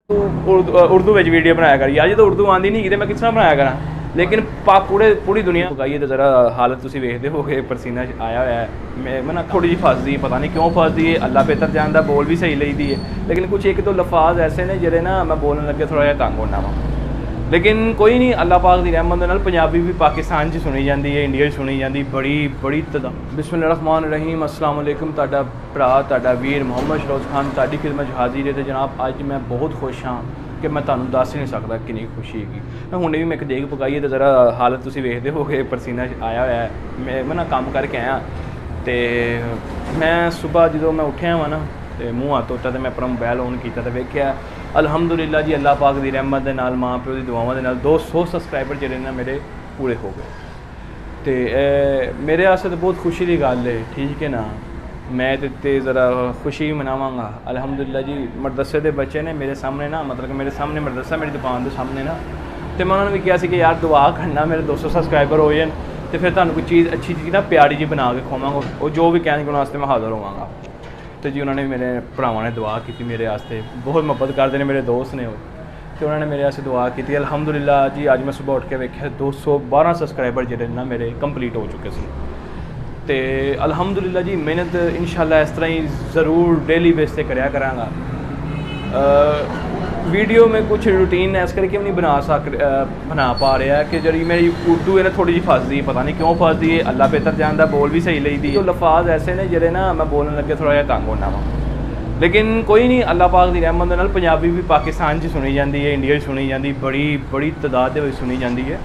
उर्दू में वीडियो बनाया कर यार, जो तो उर्दू आती नहीं तो मैं किस तरह बनाया करा। लेकिन पूरी दुनिया पकाइए तो ज़रा हालत तुम वेखते हो कि पसीना आया हुआ है। मैं ना थोड़ी जी फसदी है, पता नहीं क्यों फसदी है, अल्लाह बेहतर जानता। बोल भी सही ली है, लेकिन कुछ एक दो लफाज ऐसे ने जेह्ड़े ना मैं बोलने लगे थोड़ा जहा तंग होना वा। लेकिन कोई नहीं, अल्लाह पाक की रहमत दे नाल पंजाबी भी पाकिस्तान च सुनी जाती है, इंडिया सुनी जाती बड़ी बड़ी तादाद। बिस्मिल्लाहिर्रहमानिर्रहीम, अस्सलाम वालेकुम। तुहाडा भरा तुहाडा वीर मोहम्मद शरोज खान तुहाडी खिदमत हाजिर है। तो जनाब अज मैं बहुत खुश हाँ कि मैं तुहानूं दस ही नहीं सकता कितनी खुशी हैगी। मैं हुणे भी मैं एक देग पकाई है तो ज़रा हालत तुसीं वेखदे हो कि पसीना आया हुआ है। मैं ना काम करके आया तो मैं सुबह जो मैं उठिया वा ना तो मूँह हाथ धोता तो मैं अपना मोबाइल ऑन किया तो वेख्या अलहमदुलिल्लाह जी, अल्लाह पाक की रहमत के नाल, माँ प्यो की दुआवां दे नाल 200 सबसक्राइबर जिहड़े ना मेरे पूरे हो गए। तो मेरे वास्ते तो बहुत खुशी की गल है, ठीक है ना। मैं तो ज़रा खुशी मनावांगा अलहमदुलिल्लाह जी। मदरसे के बच्चे ने मेरे सामने ना, मतलब कि मेरे सामने मदरसा मेरी दुकान के सामने ना, तो मैं उन्होंने भी कहा कि यार दुआ करना मेरे 200 सबसक्राइबर हो जाए तो फिर तुहानूं कोई चीज़ अच्छी चीज़ ना प्यारी जी बना के खवावांगा, और जो भी कहने वास्ते मैं हाज़र होवांगा। तो जी उन्होंने मेरे भरावां ने दुआ की मेरे वास्ते, बहुत मुहब्बत करते हैं, मेरे दोस्त ने वो। तो उन्होंने मेरे वास्ते दुआ की अलहमदुलिल्लाह जी। अज मैं सुबह उठ के वेख्या 212 सबसक्राइबर जिहड़े ना मेरे कंप्लीट हो चुके थे। तो अलहमदुलिल्लाह जी, मेहनत इंशाल्लाह इस तरह ही ज़रूर डेली बेस पे कराया करांगा। वीडियो में कुछ रूटीन इस करके भी नहीं बना पा रहा कि जी मेरी उर्दू है ना थोड़ी जी फसदी है, पता नहीं क्यों फसदी है, अल्लाह बेहतर जानता। बोल भी सही ली तो लफाज ऐसे ने जेह्ड़े ना मैं बोलने लगे थोड़ा जहा तंग होना वा। लेकिन कोई नहीं, अल्लाह पाक की रहमत दे नाल पंजाबी भी पाकिस्तान च सुनी जाती है, इंडिया सुनी जाती बड़ी बड़ी तादाद दे सुनी जाती है।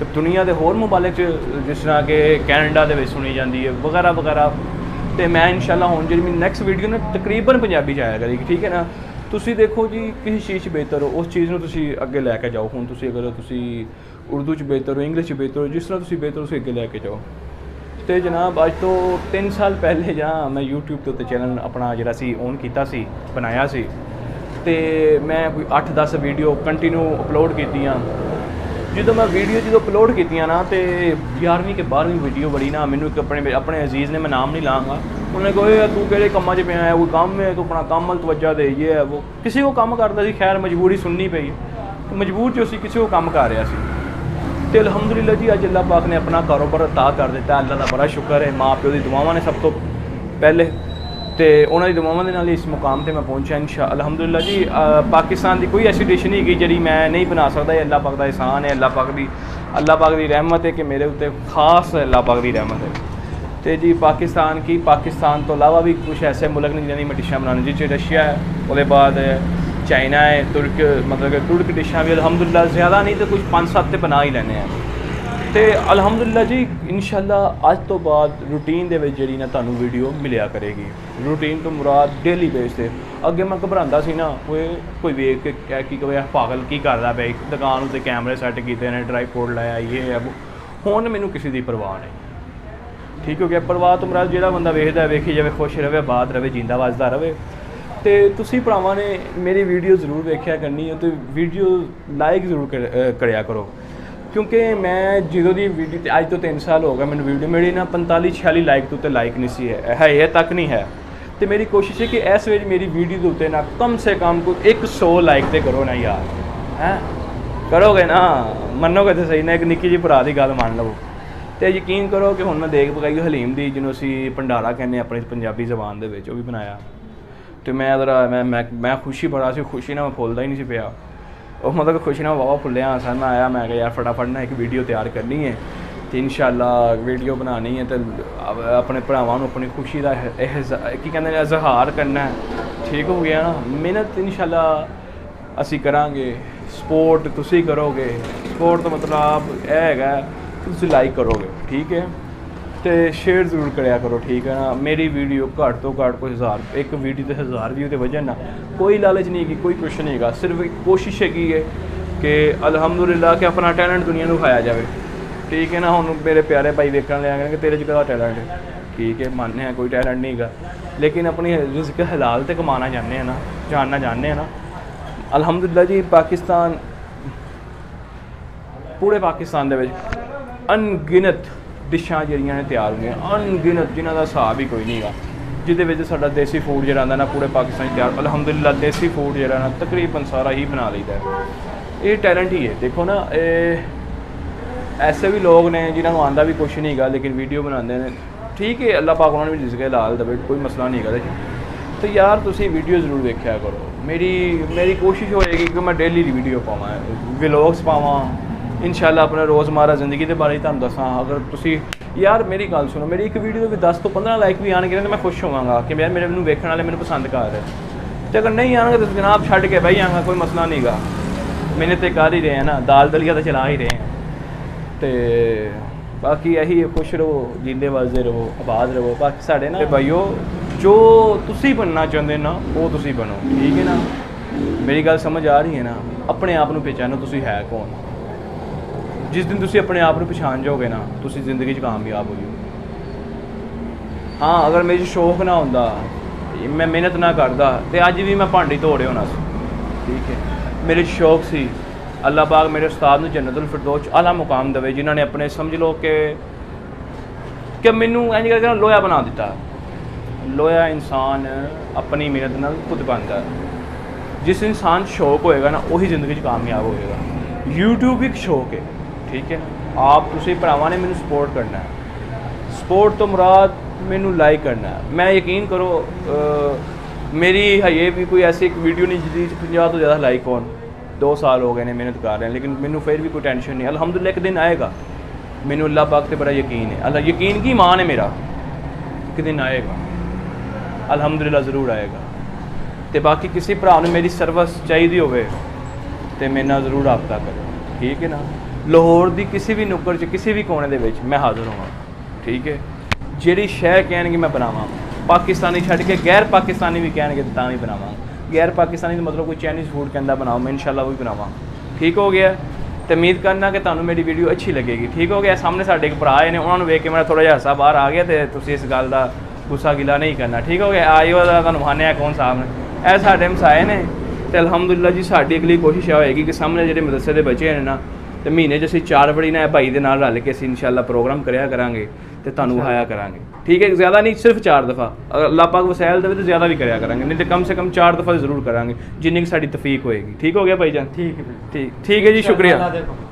तो दुनिया के होर मुबालिक जिस तरह के कैनेडा के सुनी जाती है वगैरह वगैरह। तो मैं इंशाल्लाह हुण जी मेरी नैक्सट वीडियो ना तकरीबन पंजाबी आया करेगी, ठीक है ना। तुसी देखो जी किसी चीज़ बेहतर हो उस चीज़ में तुसी अगे लैके जाओ। हुण तुसी अगर तुसी उर्दू च बेहतर हो, इंग्लिश बेहतर हो, जिस तरह तुसी बेहतर हो उसी अगे लैके जाओ। तो जनाब अज तो 3 साल पहले जहाँ मैं यूट्यूब के उत्ते चैनल अपना जिहड़ा सी ऑन किया सी, बनाया सी, तो मैं कोई 8-10 वीडियो कंटिन्यू अपलोड कीतियां। जो मैं वीडियो जो अपलोड कीतियां ना तो 11वीं के 12वीं वीडियो बड़ी ना मैनू अपने अजीज़ ने, मैं नाम नहीं लाँगा, उन्होंने कहा तू कि कम्मा च पिया है, कोई काम है, तू अपना काम अल तवज्जा दे, ये है वो। किसी को काम करता सी, खैर मजबूरी सुननी पई, तो मजबूर जो सी किसी को काम कर रहा सी। तो अलहमदुलिल्लाह जी अज अल्लाह पाक ने अपना कारोबार अता कर दिता, अल्लाह का बड़ा शुक्र है। माँ प्यो की दुआवां ने सब तो पहले, तो उन्होंने दुआवां दे नाल इस मुकाम पर मैं पहुँचा इंशाअल्लाह अलहमदुलिल्लाह जी। पाकिस्तान की कोई ऐसी डिश नहीं गई जी मैं नहीं बना सकता, ये अल्लाह पाक का एहसान है, अल्लाह पाक की रहमत है कि मेरे उत्ते खास अल्लाह पाक की रहमत है। तो जी पाकिस्तान तो अलावा भी कुछ ऐसे मुल्क ने जिन्हें मैं डिशां बनानी, जिस रशिया है, उसके बाद चाइना है, तुर्क, मतलब कि तुर्क डिशां भी अलहमदुलिल्लाह ज़्यादा नहीं तो कुछ 5-7 तो बना ही लेने हैं। तो अलहमदुलिल्लाह जी इंशाअल्लाह अज तो बाद रूटीन दे विच जिहड़ी ना तुहानूं वीडियो मिलिया करेगी। रूटीन तो मुराद डेली बेस पे। अगे मैं घबरांदा सी ना, कोई वेख के कह की कहे पागल की करदा पिया, दुकान उत्ते कैमरे सैट कीते ने, ट्राईपोड लाया, ये है वो। हुण मैनूं किसी दी परवाह नहीं, ठीक हो गया। परवाह तो मुराद जिहड़ा बंदा वेखदा वेखी जावे, खुश रहे, आबाद रहे, जींदा वसदा रहे। तो तुसीं भरावां ने मेरी वीडियो जरूर वेख्या करनी है, तो वीडियो लाइक जरूर करया करो, क्योंकि मैं जो दी वीडियो अज तो 3 साल हो गए मैंने वीडियो मेरी ना 45-46 लाइक तो लाइक नहीं सी है तक नहीं है। तो मेरी कोशिश है कि इस वे मेरी वीडियो के उत्ते ना कम से कम कोई 100 लाइक तो करो ना यार, हैं करोगे ना, मनोगे तो सही ना, एक निक्की जी भरा की गल मान लवो। तो यकीन करो कि हुण मैं देख पकाई हलीम दी, जिन्होंने असीं भंडारा कहने अपनी पंजाबी जबान दे विच, वो भी बनाया। तो मैं जरा मैं खुशी बड़ा सी, खुशी ना मैं फुलदा ही नहीं सी पिया, और मतलब खुशी ना वावा फुलिया सन। मैं आया, मैं यार फटाफट ना एक वीडियो तैयार करनी है, तो इंशाअल्लाह वीडियो बनानी है, तो अपने भरावां नूं अपनी खुशी का की कहते हैं इजहार करना है, ठीक हो गया ना। मेहनत इंशाअल्लाह असीं करांगे, सपोर्ट तुसीं करोगे। सपोर्ट तो मतलब यह हैगा तुसीं लाइक करोगे, ठीक है, तो शेयर जरूर कराया करो, ठीक है ना। मेरी वीडियो घट तो घट कोई 1000 एक वीडियो तो 1000 व्यू तो वजह ना, कोई लालच नहीं है, कोई कुछ नहीं है, सिर्फ एक कोशिश है कि अलहमदुलिल्लाह कि अपना टैलेंट दुनिया को खाया जाए, ठीक है ना। हुण मेरे प्यारे भाई वेखण लगे कि तेरे च कदा टैलेंट है, ठीक है, मानने हैं कोई टैलेंट नहीं है, लेकिन अपनी रिज़्क हलाल तो कमाना चाहते हैं ना, जानना चाहते हैं ना। अलहमदुलिल्लाह जी पाकिस्तान, पूरे पाकिस्तान दे विच अनगिनत डिशां जिहड़ियां ने तैयार होंदियां, अनगिनत, जिन्हां दा हिसाब ही कोई नहीं गा। ਜਿਹਦੇ ਵਿੱਚ ਸਾਡਾ ਦੇਸੀ ਫੂਡ ਜਿਹੜਾ ਆਉਂਦਾ ਨਾ ਪੂਰੇ ਪਾਕਿਸਤਾਨ 'ਚ ਤਿਆਰ ਅਲਹਮਦੁਲਿਲਾ ਦੇਸੀ ਫੂਡ ਜਿਹੜਾ ਨਾ ਤਕਰੀਬਨ ਸਾਰਾ ਹੀ ਬਣਾ ਲਈਦਾ। ਇਹ ਟੈਲੈਂਟ ਹੀ ਹੈ। ਦੇਖੋ ਨਾ ਐਸੇ ਵੀ ਲੋਕ ਨੇ ਜਿਨ੍ਹਾਂ ਨੂੰ ਆਉਂਦਾ ਵੀ ਕੁਛ ਨਹੀਂ ਹੈਗਾ ਲੇਕਿਨ ਵੀਡੀਓ ਬਣਾਉਂਦੇ ਨੇ। ਠੀਕ ਹੈ, ਅੱਲਾਹ ਪਾਕ ਉਹਨਾਂ ਨੂੰ ਵੀ ਰਿਜ਼ਕ ਹਲਾਲ ਦੇਵੇ, ਕੋਈ ਮਸਲਾ ਨਹੀਂ ਹੈਗਾ। ਤੇ ਯਾਰ ਤੁਸੀਂ ਵੀਡੀਓ ਜ਼ਰੂਰ ਵੇਖਿਆ ਕਰੋ। ਮੇਰੀ ਕੋਸ਼ਿਸ਼ ਹੋਏਗੀ ਕਿ ਮੈਂ ਡੇਲੀ ਦੀ ਵੀਡੀਓ ਪਾਵਾਂ, ਵਲੌਗਸ ਪਾਵਾਂ, ਇਨਸ਼ਾਅੱਲਾ ਆਪਣਾ ਰੋਜ਼ਮਰਾ ਜ਼ਿੰਦਗੀ ਦੇ ਬਾਰੇ ਤੁਹਾਨੂੰ ਦੱਸਾਂ। ਅਗਰ ਤੁਸੀਂ ਯਾਰ ਮੇਰੀ ਗੱਲ ਸੁਣੋ, ਮੇਰੀ ਇੱਕ ਵੀਡੀਓ ਦੇ 10 ਤੋਂ 15 ਲਾਈਕ ਵੀ ਆਉਣਗੇ ਤਾਂ ਮੈਂ ਖੁਸ਼ ਹੋਵਾਂਗਾ ਕਿ ਯਾਰ ਮੈਨੂੰ ਵੇਖਣ ਵਾਲੇ ਮੈਨੂੰ ਪਸੰਦ ਕਰ ਰਹੇ। ਤੇ ਅਗਰ ਨਹੀਂ ਆਉਣਗੇ ਤਾਂ ਜਨਾਬ ਛੱਡ ਕੇ ਬਹਿ ਜਾਵਾਂਗਾ, ਕੋਈ ਮਸਲਾ ਨਹੀਂ ਗਾ। ਮਿਹਨਤ ਤੇ ਕਰ ਹੀ ਰਹੇ ਹਾਂ ਨਾ, ਦਾਲ ਦਲੀਆ ਤਾਂ ਚਲਾ ਹੀ ਰਹੇ ਹਾਂ। ਤੇ ਬਾਕੀ ਇਹੀ ਖੁਸ਼ ਰਹੋ, ਜਿੰਦੇ ਵਸਦੇ ਰਹੋ, ਆਬਾਦ ਰਹੋ। ਬਾਕੀ ਸਾਡੇ ਨਾ ਭਾਈਓ ਜੋ ਤੁਸੀਂ ਬਣਨਾ ਚਾਹੁੰਦੇ ਨਾ ਉਹ ਤੁਸੀਂ ਬਣੋ, ਠੀਕ ਹੈ ਨਾ। ਮੇਰੀ ਗੱਲ ਸਮਝ ਆ ਰਹੀ ਹੈ ਨਾ। ਆਪਣੇ ਆਪ ਨੂੰ ਪਹਿਚਾਨੋ ਤੁਸੀਂ ਹੈ ਕੌਣ। ਜਿਸ ਦਿਨ ਤੁਸੀਂ ਆਪਣੇ ਆਪ ਨੂੰ ਪਛਾਣ ਜਾਓਗੇ ਨਾ ਤੁਸੀਂ ਜ਼ਿੰਦਗੀ 'ਚ ਕਾਮਯਾਬ ਹੋ ਜਾਓਗੇ। ਹਾਂ, ਅਗਰ ਮੇਰੇ 'ਚ ਸ਼ੌਕ ਨਾ ਹੁੰਦਾ, ਮੈਂ ਮਿਹਨਤ ਨਾ ਕਰਦਾ ਤੇ ਅੱਜ ਵੀ ਮੈਂ ਭਾਂਡੀ ਧੋ ਰਿਹਾ ਹੋਣਾ ਸੀ, ਠੀਕ ਹੈ। ਮੇਰੇ 'ਚ ਸ਼ੌਕ ਸੀ। ਅੱਲਾਹ ਪਾਕ ਮੇਰੇ ਉਸਤਾਦ ਨੂੰ ਜੰਨਤੁਲ ਫਿਰਦੌਸ ਆਲਾ ਮੁਕਾਮ ਦੇਵੇ, ਜਿਨ੍ਹਾਂ ਨੇ ਆਪਣੇ ਸਮਝ ਲਓ ਕਿ ਮੈਨੂੰ ਇੰਝ ਕਰਕੇ ਲੋਹਾ ਬਣਾ ਦਿੱਤਾ। ਲੋਹਾ ਇਨਸਾਨ ਆਪਣੀ ਮਿਹਨਤ ਨਾਲ ਖੁਦ ਬਣਦਾ। ਜਿਸ ਇਨਸਾਨ 'ਚ ਸ਼ੌਕ ਹੋਏਗਾ ਨਾ ਉਹੀ ਜ਼ਿੰਦਗੀ 'ਚ ਕਾਮਯਾਬ ਹੋਏਗਾ। YouTube ਇੱਕ ਸ਼ੌਕ ਹੈ, ਠੀਕ ਹੈ ਨਾ। ਆਪ ਤੁਸੀਂ ਭਰਾਵਾਂ ਨੇ ਮੈਨੂੰ ਸਪੋਰਟ ਕਰਨਾ ਹੈ। ਸਪੋਰਟ ਤੋਂ ਮੁਰਾਦ ਮੈਨੂੰ ਲਾਈਕ ਕਰਨਾ ਹੈ। ਮੈਂ ਯਕੀਨ ਕਰੋ ਮੇਰੀ ਹਜੇ ਵੀ ਕੋਈ ਐਸੀ ਇੱਕ ਵੀਡੀਓ ਨਹੀਂ ਜਿਹਦੇ 'ਚ 50 ਤੋਂ ਜ਼ਿਆਦਾ ਲਾਈਕ ਹੋਣ। 2 ਸਾਲ ਹੋ ਗਏ ਨੇ ਮਿਹਨਤ ਕਰ ਰਹੇ, ਲੇਕਿਨ ਮੈਨੂੰ ਫਿਰ ਵੀ ਕੋਈ ਟੈਨਸ਼ਨ ਨਹੀਂ। ਅਲਹਮਦੁਲਿਲਾ ਇੱਕ ਦਿਨ ਆਏਗਾ, ਮੈਨੂੰ ਅੱਲਾਹ ਪਾਕ ਤੇ ਬੜਾ ਯਕੀਨ ਹੈ। ਅੱਲਾਹ ਯਕੀਨ ਕੀ ਮਾਨ ਹੈ ਮੇਰਾ, ਇੱਕ ਦਿਨ ਆਏਗਾ ਅਲਹਮਦੁਲਿਲਾ ਜ਼ਰੂਰ ਆਏਗਾ। ਤੇ ਬਾਕੀ ਕਿਸੇ ਭਰਾ ਨੂੰ ਮੇਰੀ ਸਰਵਿਸ ਚਾਹੀਦੀ ਹੋਵੇ ਤੇ ਮੇਰੇ ਨਾਲ ਜ਼ਰੂਰ ਰਾਬਤਾ ਕਰੋ, ਠੀਕ ਹੈ ਨਾ। ਲਾਹੌਰ ਦੀ ਕਿਸੇ ਵੀ ਨੁੱਕਰ 'ਚ ਕਿਸੇ ਵੀ ਕੋਨੇ ਦੇ ਵਿੱਚ ਮੈਂ ਹਾਜ਼ਰ ਹੋਵਾਂ, ਠੀਕ ਹੈ। ਜਿਹੜੀ ਸ਼ੈ ਕਹਿਣਗੇ ਮੈਂ ਬਣਾਵਾਂ। ਪਾਕਿਸਤਾਨੀ ਛੱਡ ਕੇ ਗੈਰ ਪਾਕਿਸਤਾਨੀ ਵੀ ਕਹਿਣਗੇ ਤਾਂ ਵੀ ਬਣਾਵਾਂ। ਗੈਰ ਪਾਕਿਸਤਾਨੀ ਦਾ ਮਤਲਬ ਕੋਈ ਚਾਈਨੀਜ਼ ਫੂਡ ਕਹਿੰਦਾ ਬਣਾਓ, ਮੈਂ ਇਨਸ਼ਾਅੱਲਾ ਉਹ ਵੀ ਬਣਾਵਾਂ, ਠੀਕ ਹੋ ਗਿਆ। ਤੇ ਉਮੀਦ ਕਰਨਾ ਕਿ ਤੁਹਾਨੂੰ ਮੇਰੀ ਵੀਡੀਓ ਅੱਛੀ ਲੱਗੇਗੀ, ਠੀਕ ਹੋ ਗਿਆ। ਸਾਹਮਣੇ ਸਾਡੇ ਇੱਕ ਭਰਾ ਆਏ ਨੇ, ਉਹਨਾਂ ਨੂੰ ਵੇਖ ਕੇ ਮੇਰਾ ਥੋੜ੍ਹਾ ਜਿਹਾ ਹਾਸਾ ਬਾਹਰ ਆ ਗਿਆ ਤੇ ਤੁਸੀਂ ਇਸ ਗੱਲ ਦਾ ਗੁੱਸਾ ਗਿਲਾ ਨਹੀਂ ਕਰਨਾ, ਠੀਕ ਹੋ ਗਿਆ। ਆਇਓ ਦਾ ਤੁਹਾਨੂੰ ਮਾਨਿਆ ਕੌਣ ਸਾਹਿਬ ਨੇ, ਇਹ ਸਾਡੇ ਹਮਸਾਏ ਨੇ। ਤੇ ਅਲਹਮਦੁਲਿਲਾ ਜੀ ਸਾਡੀ ਅਗਲੀ ਕੋਸ਼ਿਸ਼ ਇਹ ਹੋਏਗੀ ਕਿ ਸਾਹਮਣੇ ਜਿਹੜੇ ਮਦਰਸੇ ਦੇ ਬੱਚੇ ਨੇ ਨਾ ਤੇ ਮਹੀਨੇ 'ਚ ਅਸੀਂ 4 ਵਾਰੀ ਨਾ ਭਾਈ ਦੇ ਨਾਲ ਰਲ ਕੇ ਅਸੀਂ ਇਨਸ਼ਾਅੱਲਾ ਪ੍ਰੋਗਰਾਮ ਕਰਿਆ ਕਰਾਂਗੇ ਤੇ ਤੁਹਾਨੂੰ ਵਿਖਾਇਆ ਕਰਾਂਗੇ, ਠੀਕ ਹੈ। ਜ਼ਿਆਦਾ ਨਹੀਂ, ਸਿਰਫ 4 ਦਫਾ। ਅਗਰ ਅੱਲਾਹ ਪਾਕ ਵਸੈਲ ਦੇਵੇ ਤਾਂ ਜ਼ਿਆਦਾ ਵੀ ਕਰਿਆ ਕਰਾਂਗੇ, ਨਹੀਂ ਤੇ ਕਮ ਸੇ ਕਮ 4 ਦਫਾ ਜ਼ਰੂਰ ਕਰਾਂਗੇ, ਜਿੰਨੀ ਕਿ ਸਾਡੀ ਤੌਫੀਕ ਹੋਏਗੀ, ਠੀਕ ਹੋ ਗਿਆ ਭਾਈ ਜਾਨ। ਠੀਕ ਹੈ, ਠੀਕ ਹੈ ਜੀ, ਸ਼ੁਕਰੀਆ।